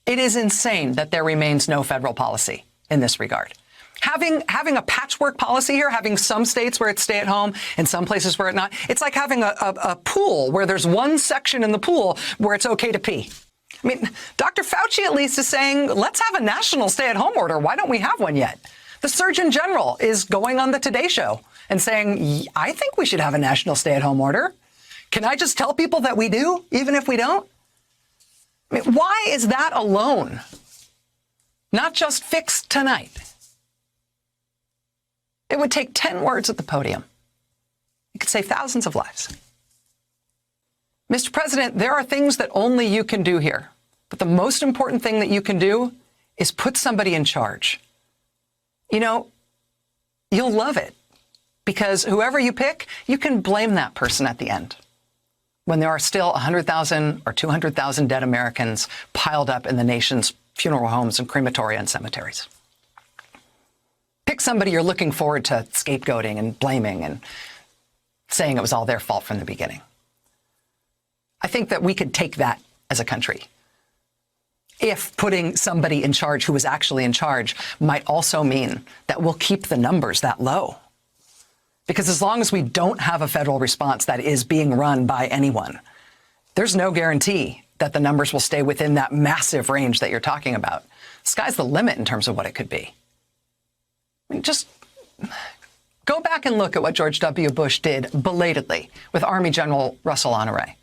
It is insane that there remains no federal policy in this regard. Having a patchwork policy here, having some states where it's stay at home and some places where it's not, it's like having a pool where there's one section in the pool where it's okay to pee. I mean, Dr. Fauci at least is saying, let's have a national stay-at-home order. Why don't we have one yet? The Surgeon General is going on the Today Show and saying, I think we should have a national stay-at-home order. Can I just tell people that we do, even if we don't? I mean, why is that alone not just fixed tonight? It would take 10 words at the podium. It could save thousands of lives. Mr. President, there are things that only you can do here. But the most important thing that you can do is put somebody in charge. You know, you'll love it because whoever you pick, you can blame that person at the end when there are still 100,000 or 200,000 dead Americans piled up in the nation's funeral homes and crematoria and cemeteries. Pick somebody you're looking forward to scapegoating and blaming and saying it was all their fault from the beginning. I think that we could take that as a country if putting somebody in charge who was actually in charge might also mean that we'll keep the numbers that low. Because as long as we don't have a federal response that is being run by anyone, there's no guarantee that the numbers will stay within that massive range that you're talking about. Sky's the limit in terms of what it could be. I mean, just go back and look at what George W. Bush did belatedly with Army General Russell Honore.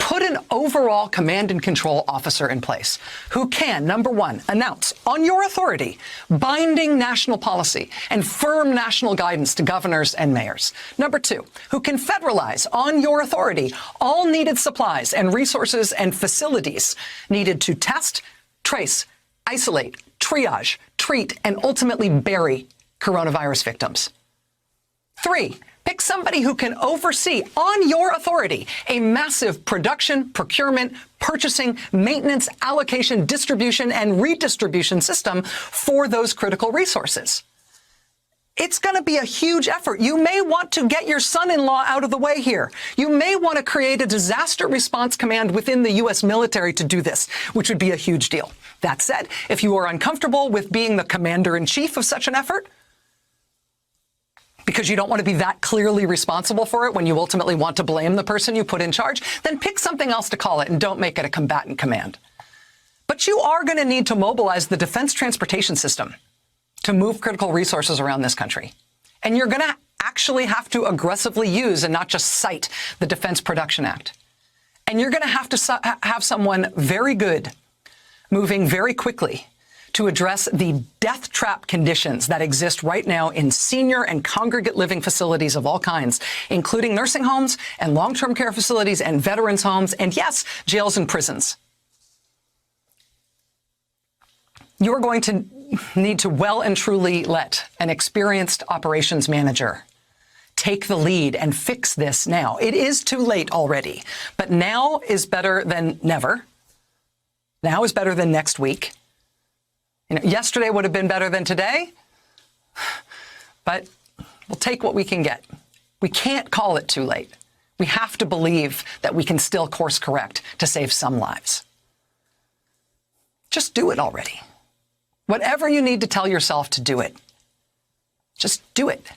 Put an overall command and control officer in place who can, number one, announce on your authority binding national policy and firm national guidance to governors and mayors. Number two, who can federalize on your authority all needed supplies and resources and facilities needed to test, trace, isolate, triage, treat, and ultimately bury coronavirus victims. Three, pick somebody who can oversee, on your authority, a massive production, procurement, purchasing, maintenance, allocation, distribution, and redistribution system for those critical resources. It's going to be a huge effort. You may want to get your son-in-law out of the way here. You may want to create a disaster response command within the U.S. military to do this, which would be a huge deal. That said, if you are uncomfortable with being the commander-in-chief of such an effort, because you don't want to be that clearly responsible for it when you ultimately want to blame the person you put in charge, then pick something else to call it and don't make it a combatant command. But you are going to need to mobilize the defense transportation system to move critical resources around this country. And you're going to actually have to aggressively use and not just cite the Defense Production Act. And you're going to have have someone very good, moving very quickly to address the death trap conditions that exist right now in senior and congregate living facilities of all kinds, including nursing homes and long-term care facilities and veterans' homes, and yes, jails and prisons. You're going to need to well and truly let an experienced operations manager take the lead and fix this now. It is too late already, but now is better than never. Now is better than next week. You know, yesterday would have been better than today, but we'll take what we can get. We can't call it too late. We have to believe that we can still course correct to save some lives. Just do it already. Whatever you need to tell yourself to do it, just do it.